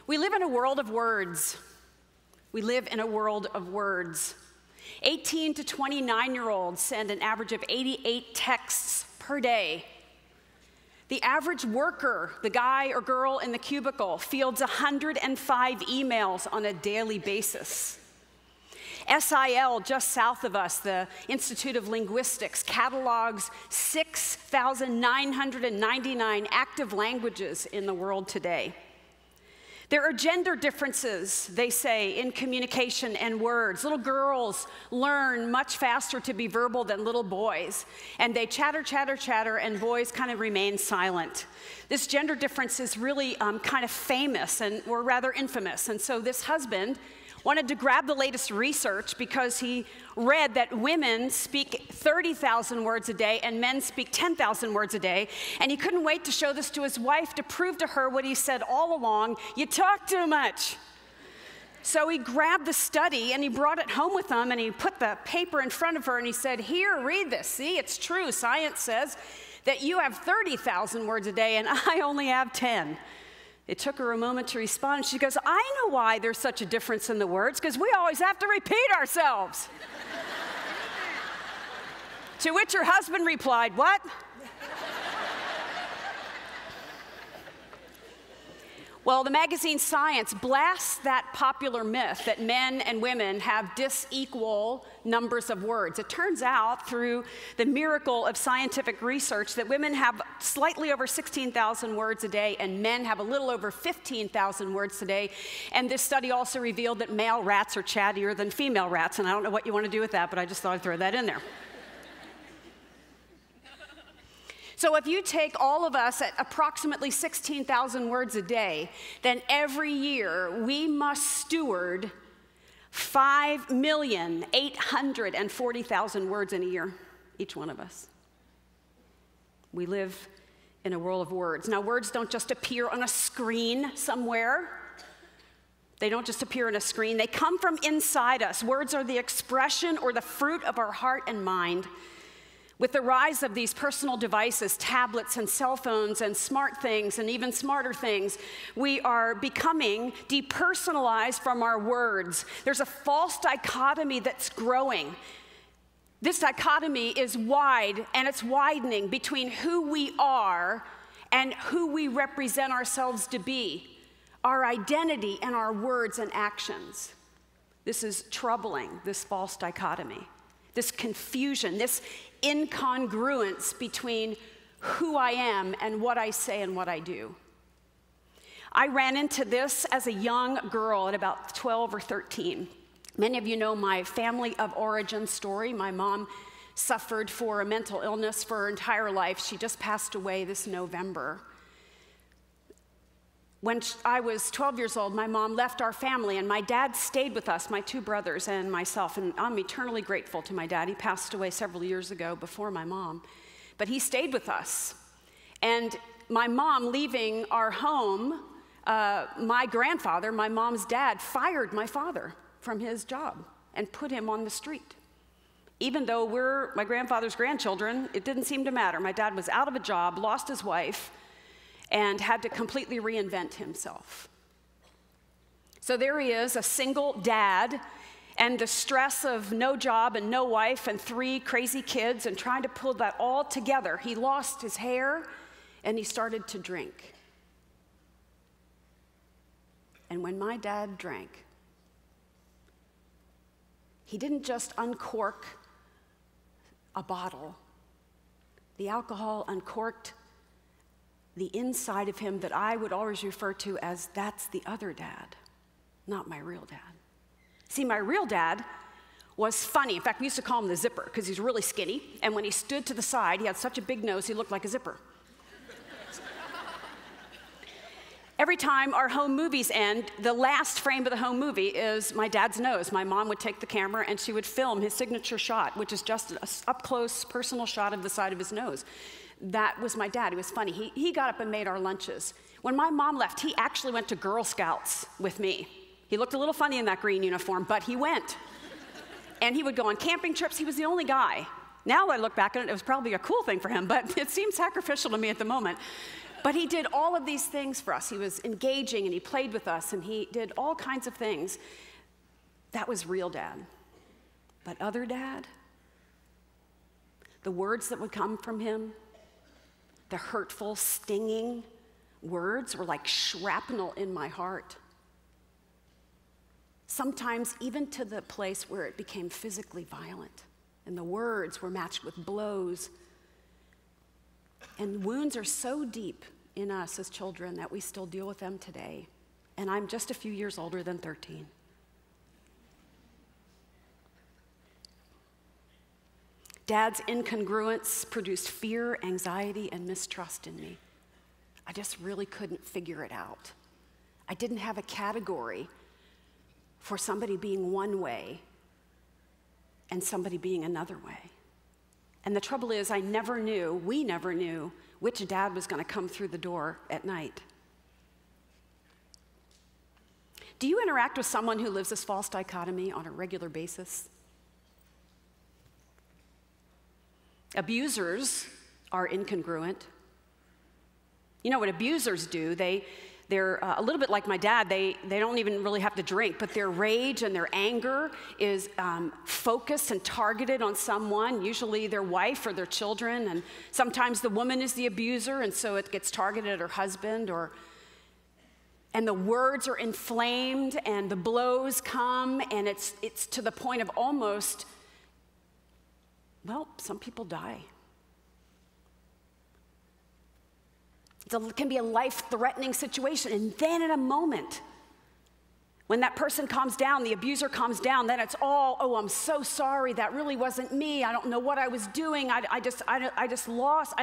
We live in a world of words. We live in a world of words. 18 to 29-year-olds send an average of 88 texts per day. The average worker, the guy or girl in the cubicle, fields 105 emails on a daily basis. SIL, just south of us, the Institute of Linguistics, catalogs 6,999 active languages in the world today. There are gender differences, they say, in communication and words. Little girls learn much faster to be verbal than little boys. And they chatter, chatter, chatter, and boys kind of remain silent. This gender difference is really kind of famous, or rather infamous. And so this husband wanted to grab the latest research because he read that women speak 30,000 words a day and men speak 10,000 words a day. And he couldn't wait to show this to his wife to prove to her what he said all along: you talk too much. So he grabbed the study and he brought it home with him and he put the paper in front of her and he said, "Here, read this. See, it's true. Science says that you have 30,000 words a day and I only have 10. It took her a moment to respond. She goes, "I know why there's such a difference in the words, because we always have to repeat ourselves." To which her husband replied, "What?" Well, the magazine Science blasts that popular myth that men and women have disequal numbers of words. It turns out, through the miracle of scientific research, that women have slightly over 16,000 words a day and men have a little over 15,000 words a day. And this study also revealed that male rats are chattier than female rats. And I don't know what you want to do with that, but I just thought I'd throw that in there. So if you take all of us at approximately 16,000 words a day, then every year we must steward 5,840,000 words in a year, each one of us. We live in a world of words. Now, words don't just appear on a screen somewhere. They don't just appear on a screen. They come from inside us. Words are the expression or the fruit of our heart and mind. With the rise of these personal devices, tablets and cell phones and smart things and even smarter things, we are becoming depersonalized from our words. There's a false dichotomy that's growing. This dichotomy is wide and it's widening between who we are and who we represent ourselves to be, our identity and our words and actions. This is troubling, this false dichotomy, this confusion, this incongruence between who I am and what I say and what I do. I ran into this as a young girl at about 12 or 13. Many of you know my family of origin story. My mom suffered for a mental illness for her entire life. She just passed away this November. When I was 12 years old, my mom left our family, and my dad stayed with us, my two brothers and myself, and I'm eternally grateful to my dad. He passed away several years ago before my mom, but he stayed with us. And my mom leaving our home, my grandfather, my mom's dad, fired my father from his job and put him on the street. Even though we're my grandfather's grandchildren, it didn't seem to matter. My dad was out of a job, lost his wife, and had to completely reinvent himself. So there he is, a single dad, and the stress of no job and no wife and 3 crazy kids and trying to pull that all together. He lost his hair and he started to drink. And when my dad drank, he didn't just uncork a bottle. The alcohol uncorked the inside of him that I would always refer to as, that's the other dad, not my real dad. See, my real dad was funny. In fact, we used to call him the zipper because he's really skinny, and when he stood to the side, he had such a big nose, he looked like a zipper. Every time our home movies end, the last frame of the home movie is my dad's nose. My mom would take the camera and she would film his signature shot, which is just an up-close personal shot of the side of his nose. That was my dad. He was funny. He got up and made our lunches. When my mom left, he actually went to Girl Scouts with me. He looked a little funny in that green uniform, but he went. And he would go on camping trips. He was the only guy. Now I look back on it, it was probably a cool thing for him, but it seemed sacrificial to me at the moment. But he did all of these things for us. He was engaging, and he played with us, and he did all kinds of things. That was real dad. But other dad, the words that would come from him, the hurtful, stinging words were like shrapnel in my heart. Sometimes even to the place where it became physically violent. And the words were matched with blows. And wounds are so deep in us as children that we still deal with them today. And I'm just a few years older than 13. Dad's incongruence produced fear, anxiety, and mistrust in me. I just really couldn't figure it out. I didn't have a category for somebody being one way and somebody being another way. And the trouble is, we never knew which dad was going to come through the door at night. Do you interact with someone who lives this false dichotomy on a regular basis? Abusers are incongruent. You know what abusers do? They're a little bit like my dad. They don't even really have to drink, but their rage and their anger is focused and targeted on someone, usually their wife or their children, and sometimes the woman is the abuser, and so it gets targeted at her husband, and the words are inflamed, and the blows come, and it's to the point of almost, well, some people die. It can be a life-threatening situation. And then in a moment, when that person calms down, the abuser calms down, then it's all, oh, I'm so sorry, that really wasn't me. I don't know what I was doing. I just lost.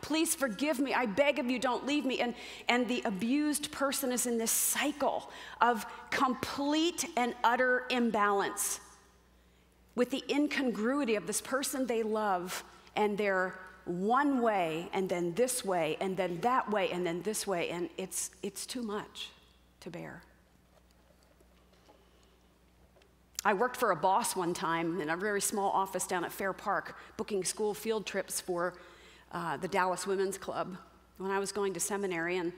Please forgive me. I beg of you, don't leave me. And the abused person is in this cycle of complete and utter imbalance with the incongruity of this person they love and their one way, and then this way, and then that way, and then this way, and it's too much to bear. I worked for a boss one time in a very small office down at Fair Park, booking school field trips for the Dallas Women's Club when I was going to seminary, and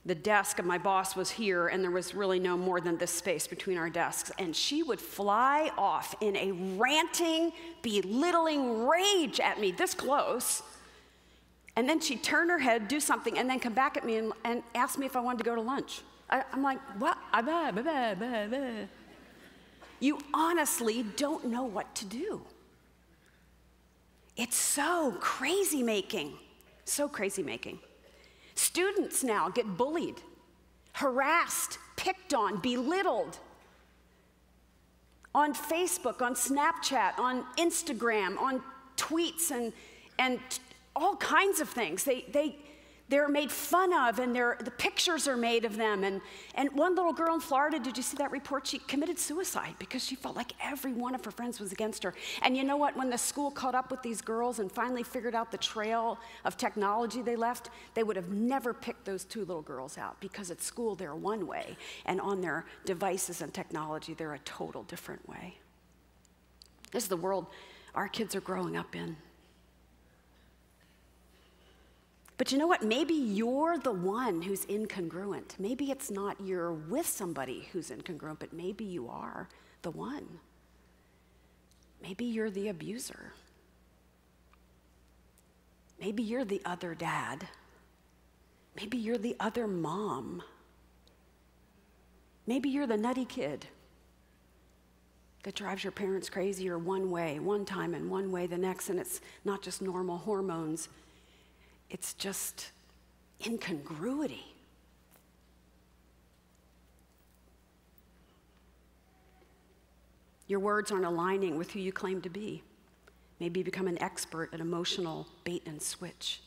the desk of my boss was here, and there was really no more than this space between our desks, and she would fly off in a ranting, belittling rage at me this close, and then she'd turn her head, do something, and then come back at me and ask me if I wanted to go to lunch. I'm like, what? You honestly don't know what to do. It's so crazy-making, so crazy-making. Students now get bullied, harassed, picked on, belittled on Facebook, on Snapchat, on Instagram, on tweets, and all kinds of things. They're made fun of, and the pictures are made of them. And one little girl in Florida, did you see that report? She committed suicide because she felt like every one of her friends was against her. And you know what? When the school caught up with these girls and finally figured out the trail of technology they left, they would have never picked those two little girls out, because at school they're one way, and on their devices and technology they're a total different way. This is the world our kids are growing up in. But you know what? Maybe you're the one who's incongruent. Maybe it's not you're with somebody who's incongruent, but maybe you are the one. Maybe you're the abuser. Maybe you're the other dad. Maybe you're the other mom. Maybe you're the nutty kid that drives your parents crazy, or one way, one time, and one way the next, and it's not just normal hormones. It's just incongruity. Your words aren't aligning with who you claim to be. Maybe you become an expert at emotional bait and switch.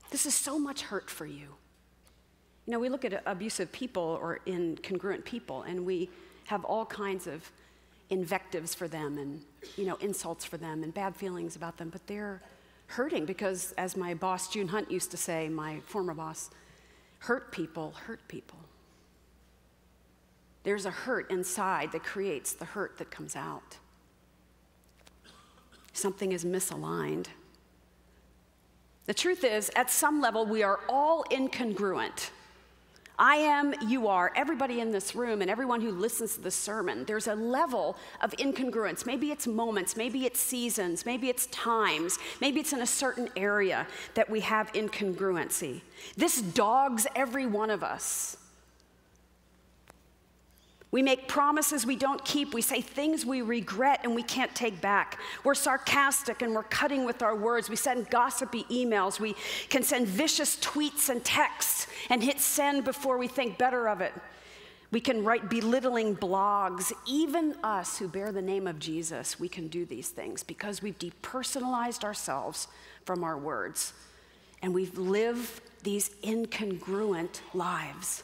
This is so much hurt for you. You know, we look at abusive people or incongruent people, and we have all kinds of invectives for them, and insults for them, and bad feelings about them, but they're hurting because, as my boss June Hunt used to say, my former boss, hurt people hurt people. There's a hurt inside that creates the hurt that comes out. Something is misaligned. The truth is, at some level, we are all incongruent. I am, you are, everybody in this room and everyone who listens to this sermon, there's a level of incongruence. Maybe it's moments, maybe it's seasons, maybe it's times, maybe it's in a certain area that we have incongruency. This dogs every one of us. We make promises we don't keep. We say things we regret and we can't take back. We're sarcastic and we're cutting with our words. We send gossipy emails. We can send vicious tweets and texts and hit send before we think better of it. We can write belittling blogs. Even us who bear the name of Jesus, we can do these things because we've depersonalized ourselves from our words. And we've lived these incongruent lives.